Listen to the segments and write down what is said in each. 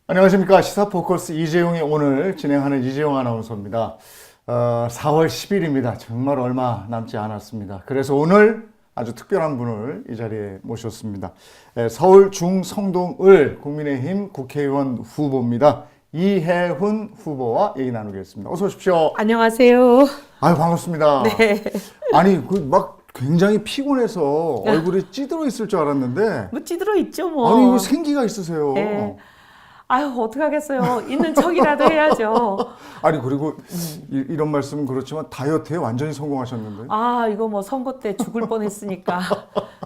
안녕하십니까. 시사포커스 이재용이 오늘 진행하는 이재용 아나운서입니다. 4월 10일입니다. 정말 얼마 남지 않았습니다. 그래서 오늘 아주 특별한 분을 이 자리에 모셨습니다. 서울 중성동을 국민의힘 국회의원 후보입니다. 이혜훈 후보와 얘기 나누겠습니다. 어서 오십시오. 안녕하세요. 아유, 반갑습니다. 네. 아니, 막 굉장히 피곤해서 얼굴이 찌들어 있을 줄 알았는데. 뭐 찌들어 있죠, 뭐. 아니, 이거 생기가 있으세요. 네. 아유, 어떡하겠어요. 있는 척이라도 해야죠. 아니, 그리고 이런 말씀은 그렇지만 다이어트에 완전히 성공하셨는데. 아, 이거 뭐 선거 때 죽을 뻔했으니까.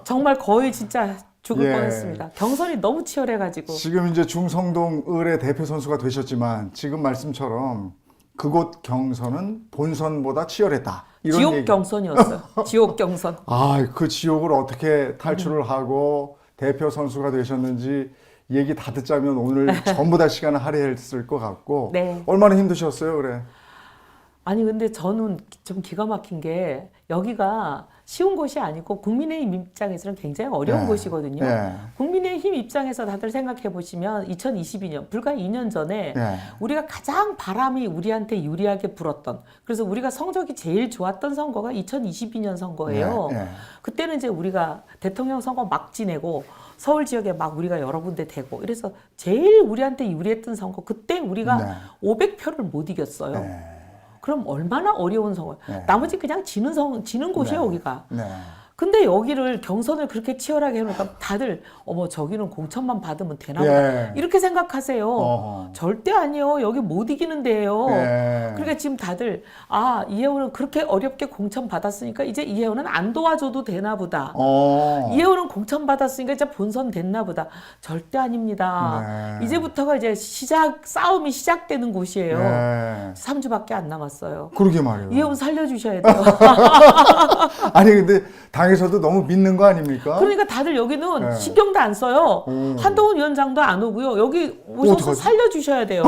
정말 거의 진짜 죽을 뻔했습니다. 경선이 너무 치열해가지고. 지금 이제 중성동 을의 대표 선수가 되셨지만 지금 말씀처럼 그곳 경선은 본선보다 치열했다. 이런 지옥 얘기. 경선이었어요. 지옥 경선. 아, 그 지옥을 어떻게 탈출을 하고 대표 선수가 되셨는지 얘기 다 듣자면 오늘 전부 다 시간을 할애했을 것 같고. 네. 얼마나 힘드셨어요, 그래? 아니, 근데 저는 좀 기가 막힌 게 여기가 쉬운 곳이 아니고 국민의힘 입장에서는 굉장히 어려운 곳이거든요. 네. 국민의힘 입장에서 다들 생각해 보시면 2022년, 불과 2년 전에 네. 우리가 가장 바람이 우리한테 유리하게 불었던, 그래서 우리가 성적이 제일 좋았던 선거가 2022년 선거예요. 네. 그때는 이제 우리가 대통령 선거 막 지내고 서울 지역에 막 우리가 여러 군데 되고 이래서 제일 우리한테 유리했던 선거, 그때 우리가 네. 500표를 못 이겼어요. 네. 그럼 얼마나 어려운 선거예요. 네. 나머지 그냥 지는 곳이에요, 여기가. 네. 근데 여기를 경선을 그렇게 치열하게 해놓으니까 다들 어머 저기는 공천만 받으면 되나 보다 예. 이렇게 생각하세요. 어허. 절대 아니에요. 여기 못 이기는 데예요. 예. 그러니까 지금 다들 아 이혜훈은 그렇게 어렵게 공천 받았으니까 이제 이혜훈은 안 도와줘도 되나 보다. 이혜훈은 공천 받았으니까 이제 본선 됐나 보다. 절대 아닙니다. 네. 이제부터가 이제 싸움이 시작되는 곳이에요. 네. 3주밖에 안 남았어요. 그러게 말이에요. 이혜훈 살려주셔야 돼요. 아니 근데 당에서도 너무 믿는 거 아닙니까? 그러니까 다들 여기는 네. 신경도 안 써요. 한동훈 위원장도 안 오고요. 여기 오셔서 어떡하지? 살려주셔야 돼요.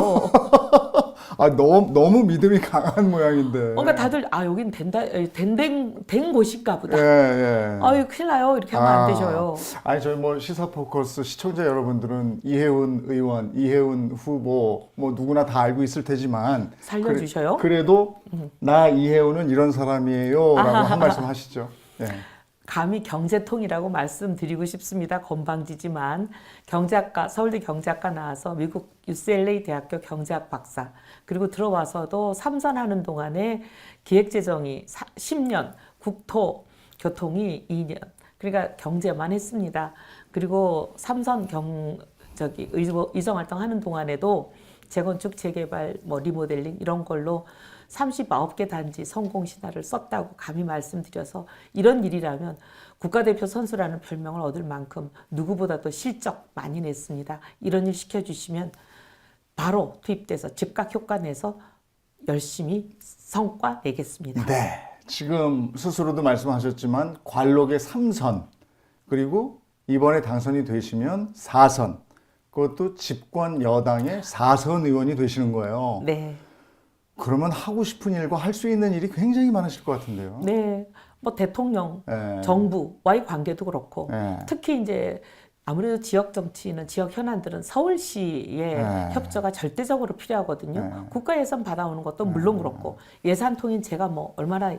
아 너무 믿음이 강한 모양인데. 그러니까 다들 아 여긴 된 곳인가 보다. 예, 예. 아유 큰일 나요. 이렇게 하면 안 되셔요. 아니 저희 뭐 시사포커스 시청자 여러분들은 이혜훈 의원, 이혜훈 후보 뭐 누구나 다 알고 있을 테지만 살려주셔요? 그래도 나 이혜훈은 이런 사람이에요라고 한 말씀 하시죠. 예. 감히 경제통이라고 말씀드리고 싶습니다. 건방지지만 경제학과 서울대 경제학과 나와서 미국 UCLA 대학교 경제학 박사 그리고 들어와서도 삼선하는 동안에 기획재정이 10년, 국토교통이 2년 그러니까 경제만 했습니다. 그리고 삼선 의정 활동하는 동안에도 재건축, 재개발, 뭐 리모델링 이런 걸로 39개 단지 성공 신화를 썼다고 감히 말씀드려서 이런 일이라면 국가대표 선수라는 별명을 얻을 만큼 누구보다도 실적 많이 냈습니다. 이런 일 시켜주시면 바로 투입돼서 즉각 효과 내서 열심히 성과 내겠습니다. 네. 지금 스스로도 말씀하셨지만 관록의 3선 그리고 이번에 당선이 되시면 4선 그것도 집권 여당의 4선 의원이 되시는 거예요. 네. 그러면 하고 싶은 일과 할 수 있는 일이 굉장히 많으실 것 같은데요. 네. 뭐 대통령, 네. 정부와의 관계도 그렇고 네. 특히 이제 아무래도 지역 정치는 지역 현안들은 서울시의 네. 협조가 절대적으로 필요하거든요. 네. 국가 예산 받아오는 것도 물론 그렇고 예산 통인 제가 뭐 얼마나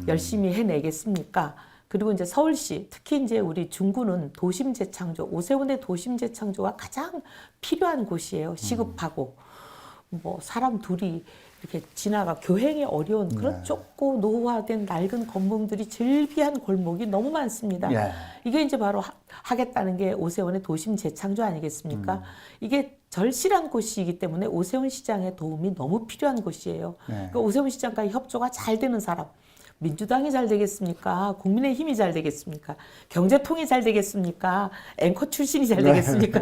열심히 해내겠습니까? 그리고 이제 서울시 특히 이제 우리 중구는 도심 재창조 오세훈의 도심 재창조가 가장 필요한 곳이에요. 시급하고 뭐 사람 둘이 이렇게 지나가 교행이 어려운 그런 좁고 노후화된 낡은 건물들이 즐비한 골목이 너무 많습니다. 예. 이게 이제 바로 하겠다는 게 오세훈의 도심 재창조 아니겠습니까? 이게 절실한 곳이기 때문에 오세훈 시장의 도움이 너무 필요한 곳이에요. 그러니까 오세훈 시장과 협조가 잘 되는 사람. 민주당이 잘 되겠습니까? 국민의힘이 잘 되겠습니까? 경제통이 잘 되겠습니까? 앵커 출신이 잘 되겠습니까?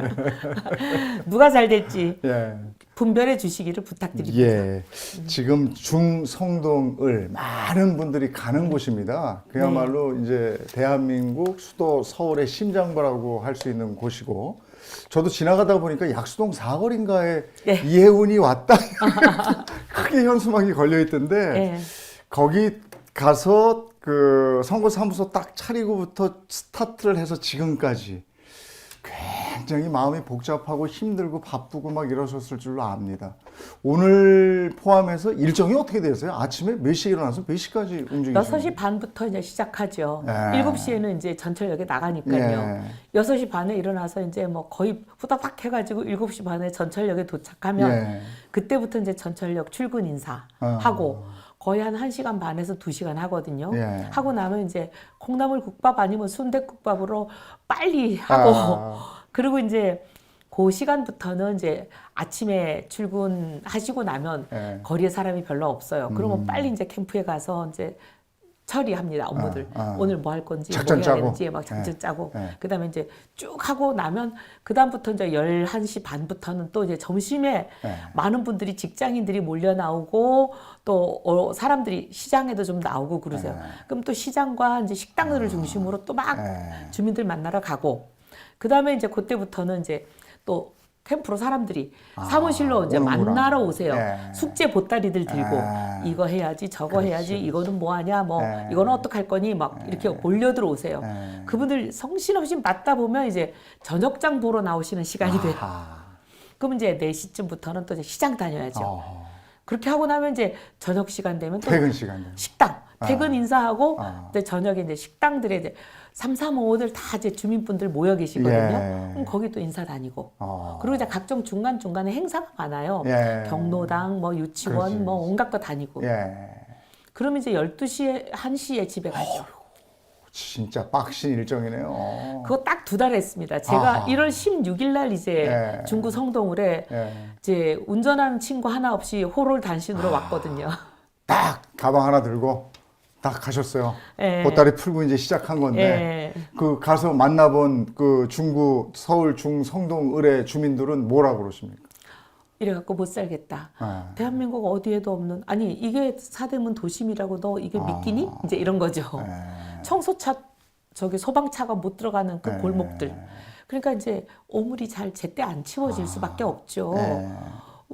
누가 잘 될지 예. 분별해 주시기를 부탁드립니다. 예. 지금 중성동을 많은 분들이 가는 곳입니다. 그야말로 이제 대한민국 수도 서울의 심장부라고 할 수 있는 곳이고 저도 지나가다 보니까 약수동 사거리인가에 예. 이혜훈이 왔다 크게 현수막이 걸려 있던데 예. 거기 가서 그 선거사무소 딱 차리고부터 스타트를 해서 지금까지 굉장히 마음이 복잡하고 힘들고 바쁘고 막 이러셨을 줄로 압니다. 오늘 포함해서 일정이 어떻게 되세요? 아침에 몇 시에 일어나서 몇 시까지 움직이시나요? 6시 반부터 이제 시작하죠. 예. 7시에는 이제 전철역에 나가니까요. 6시 반에 일어나서 이제 뭐 거의 후다닥 해가지고 7시 반에 전철역에 도착하면 예. 그때부터 이제 전철역 출근 인사하고 거의 한 1시간 반에서 2시간 하거든요. 예. 하고 나면 이제 콩나물 국밥 아니면 순댓국밥으로 빨리 하고 그리고 이제 그 시간부터는 이제 아침에 출근하시고 나면 예. 거리에 사람이 별로 없어요. 그러면 빨리 이제 캠프에 가서 이제 처리합니다. 업무들. 오늘 뭐 할 건지, 작전 뭐 해야 짜고. 되는지 막 작전 예. 짜고. 예. 그다음에 이제 쭉 하고 나면 그다음부터 이제 11시 반부터는 또 이제 점심에 예. 많은 분들이 직장인들이 몰려 나오고 또 사람들이 시장에도 좀 나오고 그러세요. 그럼 또 시장과 이제 식당들을 중심으로 또 막 주민들 만나러 가고 그다음에 이제 그때부터는 이제 또 캠프로 사람들이 사무실로 이제 오는구나. 만나러 오세요. 예. 숙제 보따리들 들고 이거 해야지 저거 해야지 이거는 뭐 하냐 뭐 이거는 어떡할 거니 막 이렇게 몰려 들어오세요. 그분들 성실없이 맞다 보면 이제 저녁장 보러 나오시는 시간이 돼요. 그럼 이제 4시쯤부터는 또 이제 시장 다녀야죠. 그렇게 하고 나면 이제 저녁 시간 되면 또 퇴근 시간 되면. 식당 퇴근 인사하고 이제 저녁에 이제 식당들에 이제 335들 다 이제 주민분들 모여 계시거든요. 예. 그럼 거기 또 인사 다니고. 그리고 이제 각종 중간중간에 행사가 많아요. 예. 경로당, 뭐 유치원, 그렇지, 뭐 온갖 거 다니고. 예. 그러면 이제 12시에, 1시에 집에 가죠. 진짜 빡신 일정이네요. 그거 딱 2달 했습니다. 제가 아하. 1월 16일 날 이제 예. 중구 성동을에 예. 이제 운전하는 친구 하나 없이 호롤 단신으로 왔거든요. 딱 가방 하나 들고 딱 가셨어요. 예. 보따리 풀고 이제 시작한 건데 예. 그 가서 만나본 그 중구 서울 중성동 을의 주민들은 뭐라고 그러십니까? 이래갖고 못 살겠다. 예. 대한민국 어디에도 없는 아니 이게 사대문 도심이라고 너 이게 믿기니? 이제 이런 거죠. 청소차 저기 소방차가 못 들어가는 그 골목들. 그러니까 이제 오물이 잘 제때 안 치워질 수밖에 없죠.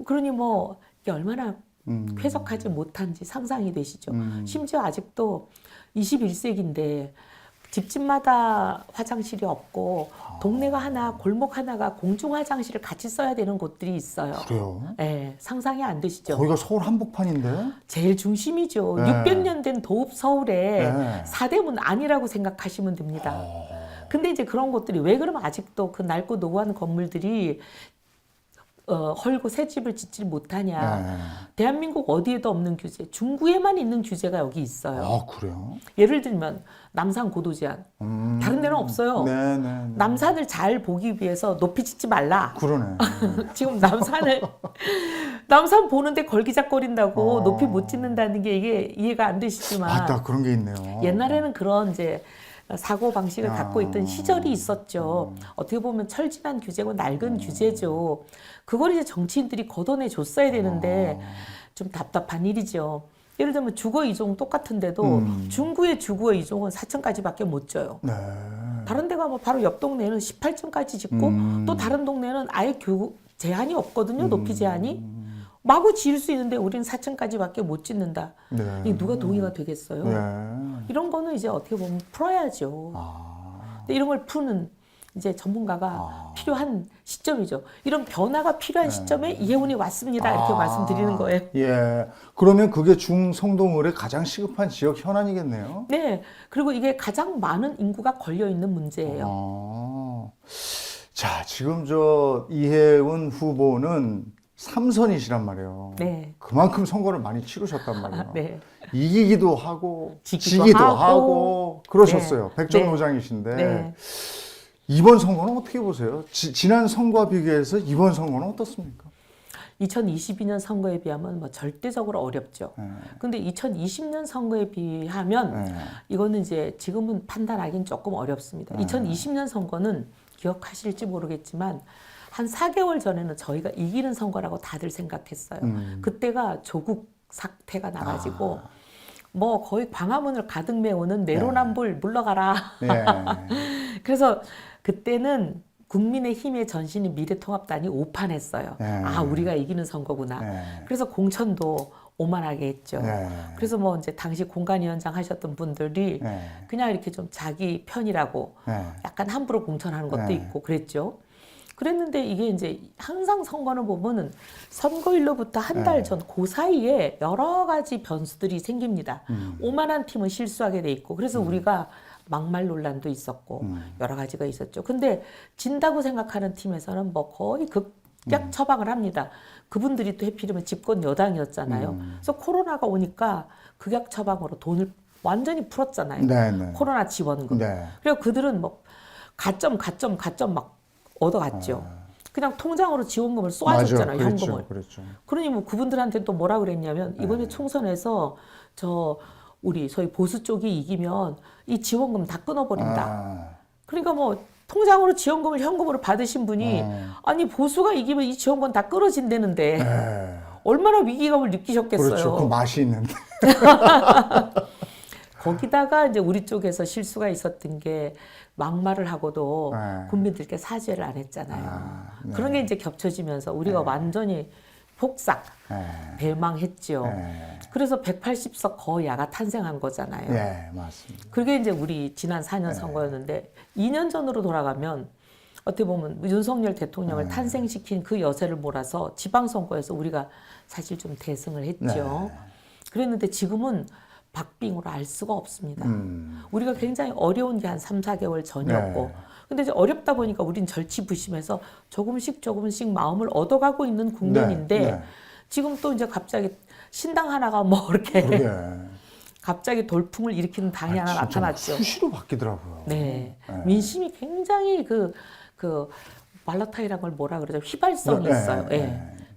그러니 뭐 이게 얼마나 쾌적하지 못한지 상상이 되시죠. 심지어 아직도 21세기인데 집집마다 화장실이 없고 동네가 하나 골목 하나가 공중 화장실을 같이 써야 되는 곳들이 있어요. 그래요? 네, 상상이 안 되시죠. 거기가 서울 한복판인데? 제일 중심이죠. 네. 600년 된 도읍 서울에 네. 사대문 아니라고 생각하시면 됩니다. 근데 이제 그런 것들이 왜 그러면 아직도 그 낡고 노후한 건물들이 헐고 새 집을 짓질 못하냐. 대한민국 어디에도 없는 규제, 중구에만 있는 규제가 여기 있어요. 아, 그래요? 예를 들면 남산 고도 제한. 다른 데는 없어요. 네네. 남산을 잘 보기 위해서 높이 짓지 말라. 그러네. 지금 남산 보는데 걸기작거린다고 높이 못 짓는다는 게 이게 이해가 안 되시지만 맞다, 그런 게 있네요. 옛날에는 그런 이제 사고 방식을 갖고 있던 시절이 있었죠. 어떻게 보면 철진한 규제고 낡은 규제죠. 그걸 이제 정치인들이 걷어내 줬어야 되는데 좀 답답한 일이죠. 예를 들면 주거 이종 똑같은데도 중구의 주거 이종은 4층까지밖에 못 줘요. 네. 다른 데가 뭐 바로 옆 동네는 18층까지 짓고 또 다른 동네는 아예 제한이 없거든요. 높이 제한이. 마구 지을 수 있는데 우리는 4층까지밖에 못 짓는다. 네. 이게 누가 동의가 되겠어요? 네. 이런 거는 이제 어떻게 보면 풀어야죠. 근데 이런 걸 푸는 이제 전문가가 필요한 시점이죠. 이런 변화가 필요한 시점에 이해운이 왔습니다. 이렇게 말씀드리는 거예요. 예. 그러면 그게 중성동을의 가장 시급한 지역 현안이겠네요. 네. 그리고 이게 가장 많은 인구가 걸려 있는 문제예요. 자, 지금 저 이해운 후보는 3선이시란 말이에요. 네. 그만큼 선거를 많이 치르셨단 말이에요. 네. 이기기도 하고 지기도 하고. 하고 그러셨어요. 네. 백정노장이신데 네. 이번 선거는 어떻게 보세요? 지난 선거와 비교해서 이번 선거는 어떻습니까? 2022년 선거에 비하면 뭐 절대적으로 어렵죠. 근데 2020년 선거에 비하면 이거는 이제 지금은 판단하기는 조금 어렵습니다. 2020년 선거는 기억하실지 모르겠지만 한 4개월 전에는 저희가 이기는 선거라고 다들 생각했어요. 그때가 조국 사태가 나가지고 뭐 거의 광화문을 가득 메우는 내로남불 물러가라. 그래서 그때는 국민의힘의 전신이 미래통합단이 오판했어요. 아, 우리가 이기는 선거구나. 그래서 공천도 오만하게 했죠. 그래서 뭐 이제 당시 공관위원장 하셨던 분들이 그냥 이렇게 좀 자기 편이라고 약간 함부로 공천하는 것도 있고 그랬죠. 그랬는데 이게 이제 항상 선거는 보면은 선거일로부터 한 달 전 그 사이에 여러 가지 변수들이 생깁니다. 오만한 팀은 실수하게 돼 있고 그래서 우리가 막말 논란도 있었고 여러 가지가 있었죠. 근데 진다고 생각하는 팀에서는 뭐 거의 극약 처방을 합니다. 그분들이 또 해필이면 집권 여당이었잖아요. 그래서 코로나가 오니까 극약 처방으로 돈을 완전히 풀었잖아요. 네. 코로나 지원금. 네. 그리고 그들은 뭐 가점 막 얻어갔죠. 그냥 통장으로 지원금을 쏘아줬잖아요. 맞아. 현금을. 그렇죠. 그러니 뭐 그분들한테 또 뭐라 그랬냐면 이번에 총선에서 우리 소위 보수 쪽이 이기면 이 지원금 다 끊어버린다. 그러니까 뭐 통장으로 지원금을 현금으로 받으신 분이 아니 보수가 이기면 이 지원금 다 끊어진다는데 얼마나 위기감을 느끼셨겠어요. 그렇죠. 그 맛이 있는데. 거기다가 이제 우리 쪽에서 실수가 있었던 게 막말을 하고도 국민들께 사죄를 안 했잖아요. 그런 게 이제 겹쳐지면서 우리가 완전히 폭삭 배망했죠. 그래서 180석 거야가 탄생한 거잖아요. 네, 맞습니다. 그게 이제 우리 지난 4년 선거였는데 2년 전으로 돌아가면 어떻게 보면 윤석열 대통령을 탄생시킨 그 여세를 몰아서 지방선거에서 우리가 사실 좀 대승을 했죠. 그랬는데 지금은 박빙으로 알 수가 없습니다. 우리가 굉장히 어려운 게 한 3, 4개월 전이었고 근데 이제 어렵다 보니까 우린 절치부심해서 조금씩 마음을 얻어가고 있는 국면인데 지금 또 이제 갑자기 신당 하나가 뭐 이렇게 갑자기 돌풍을 일으키는 당이 하나 나타났죠. 수시로 바뀌더라고요. 네. 민심이 굉장히 그 말라타이라는 걸 뭐라 그러죠? 휘발성이 있어요.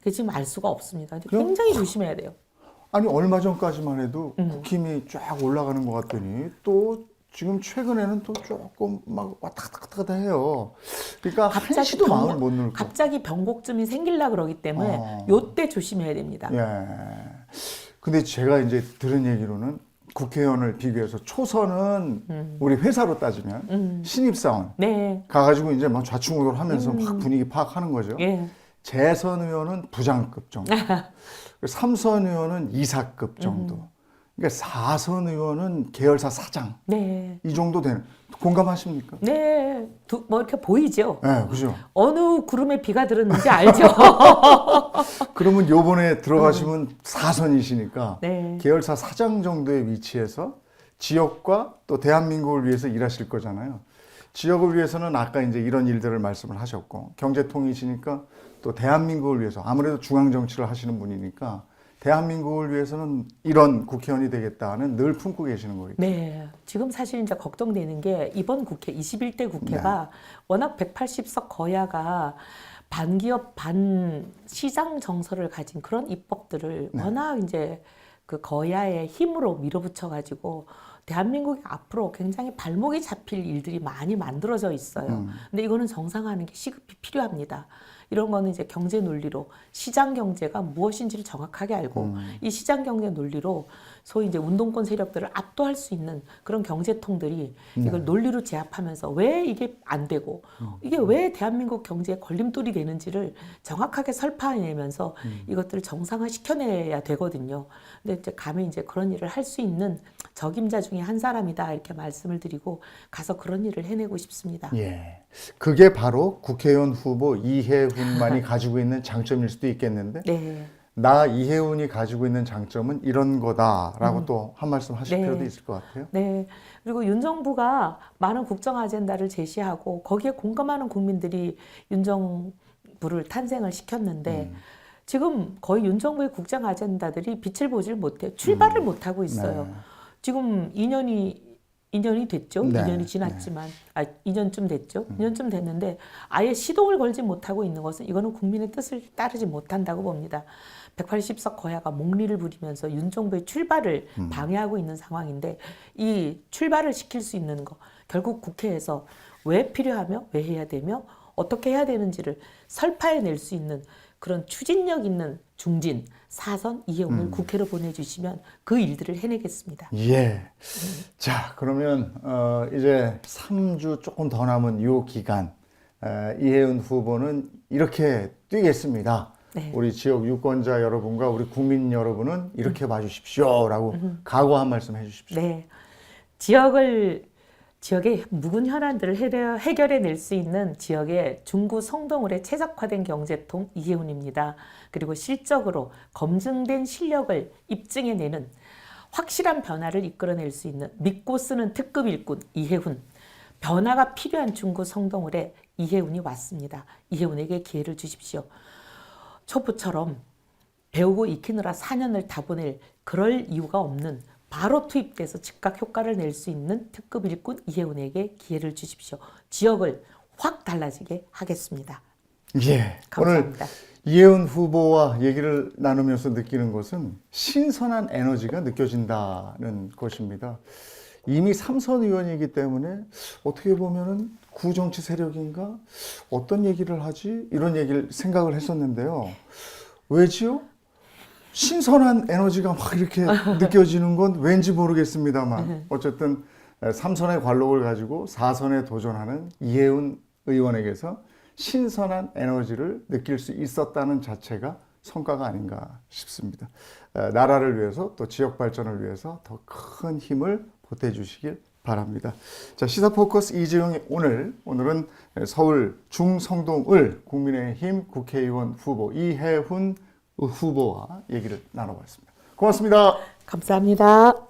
그 지금 알 수가 없습니다. 굉장히 조심해야 돼요. 아니 얼마 전까지만 해도 국힘이 쫙 올라가는 것 같더니 또 지금 최근에는 또 조금 막 왔다 갔다 해요. 그러니까 한시도 마음을 못 놓고. 갑자기 변곡점이 생길라 그러기 때문에 요때 조심해야 됩니다. 근데 제가 이제 들은 얘기로는 국회의원을 비교해서 초선은 우리 회사로 따지면 신입사원 가가지고 이제 막 좌충우돌 하면서 막 분위기 파악하는 거죠. 재선 의원은 부장급 정도. 3선 의원은 이사급 정도. 그러니까 4선 의원은 계열사 사장. 이 정도 되는. 공감하십니까? 네. 뭐 이렇게 보이죠? 네, 그죠. 어느 구름에 비가 들었는지 알죠? 그러면 요번에 들어가시면 4선이시니까 네. 계열사 사장 정도의 위치에서 지역과 또 대한민국을 위해서 일하실 거잖아요. 지역을 위해서는 아까 이제 이런 일들을 말씀을 하셨고 경제통이시니까 또 대한민국을 위해서 아무래도 중앙정치를 하시는 분이니까 대한민국을 위해서는 이런 국회의원이 되겠다는 늘 품고 계시는 거겠죠. 네. 지금 사실 이제 걱정되는 게 이번 국회 21대 국회가 워낙 180석 거야가 반기업 반시장 정서를 가진 그런 입법들을 워낙 이제 그 거야의 힘으로 밀어붙여 가지고 대한민국이 앞으로 굉장히 발목이 잡힐 일들이 많이 만들어져 있어요. 근데 이거는 정상화하는 게 시급히 필요합니다. 이런 거는 이제 경제 논리로 시장 경제가 무엇인지를 정확하게 알고 이 시장 경제 논리로 소위 이제 운동권 세력들을 압도할 수 있는 그런 경제통들이 이걸 논리로 제압하면서 왜 이게 안 되고 이게 왜 대한민국 경제에 걸림돌이 되는지를 정확하게 설파해내면서 이것들을 정상화 시켜내야 되거든요. 근데 이제 감히 이제 그런 일을 할 수 있는 적임자 중에 한 사람이다 이렇게 말씀을 드리고 가서 그런 일을 해내고 싶습니다. 예. 그게 바로 국회의원 후보 이해훈만이 가지고 있는 장점일 수도 있겠는데 나 이해훈이 가지고 있는 장점은 이런 거다라고 또 한 말씀 하실 필요도 있을 것 같아요. 네. 그리고 윤 정부가 많은 국정 아젠다를 제시하고 거기에 공감하는 국민들이 윤 정부를 탄생을 시켰는데 지금 거의 윤 정부의 국정 아젠다들이 빛을 보질 못해요. 출발을 못하고 있어요. 지금 2년이 됐죠. 2년이 지났지만 2년쯤 됐죠. 2년쯤 됐는데 아예 시동을 걸지 못하고 있는 것은 이거는 국민의 뜻을 따르지 못한다고 봅니다. 180석 거야가 목리를 부리면서 윤 정부의 출발을 방해하고 있는 상황인데 이 출발을 시킬 수 있는 거 결국 국회에서 왜 필요하며 왜 해야 되며 어떻게 해야 되는지를 설파해낼 수 있는 그런 추진력 있는 중진 4선 이해훈을 국회로 보내주시면 그 일들을 해내겠습니다. 예. 자, 그러면 이제 3주 조금 더 남은 이 기간 이해훈 후보는 이렇게 뛰겠습니다. 우리 지역 유권자 여러분과 우리 국민 여러분은 이렇게 봐주십시오라고 각오 한 말씀 해주십시오. 네. 지역을 지역의 묵은 현안들을 해결해낼 수 있는 지역의 중구 성동을에 최적화된 경제통 이해훈입니다. 그리고 실적으로 검증된 실력을 입증해내는 확실한 변화를 이끌어낼 수 있는 믿고 쓰는 특급 일꾼 이해훈. 변화가 필요한 중구 성동을에 이해훈이 왔습니다. 이해훈에게 기회를 주십시오. 초보처럼 배우고 익히느라 4년을 다 보낼 그럴 이유가 없는 바로 투입돼서 즉각 효과를 낼 수 있는 특급 일꾼 이해훈에게 기회를 주십시오. 지역을 확 달라지게 하겠습니다. 예. 감사합니다. 오늘 이해훈 후보와 얘기를 나누면서 느끼는 것은 신선한 에너지가 느껴진다는 것입니다. 이미 3선 의원이기 때문에 어떻게 보면은 구정치 세력인가? 어떤 얘기를 하지? 이런 얘기를 생각을 했었는데요. 왜지요? 신선한 에너지가 막 이렇게 느껴지는 건 왠지 모르겠습니다만 어쨌든 3선의 관록을 가지고 4선에 도전하는 이해훈 의원에게서 신선한 에너지를 느낄 수 있었다는 자체가 성과가 아닌가 싶습니다. 나라를 위해서 또 지역 발전을 위해서 더 큰 힘을 보태주시길 바랍니다. 자, 시사포커스 이재용의 오늘은 서울 중성동을 국민의힘 국회의원 후보 이해훈 후보와 얘기를 나눠봤습니다. 고맙습니다. 감사합니다.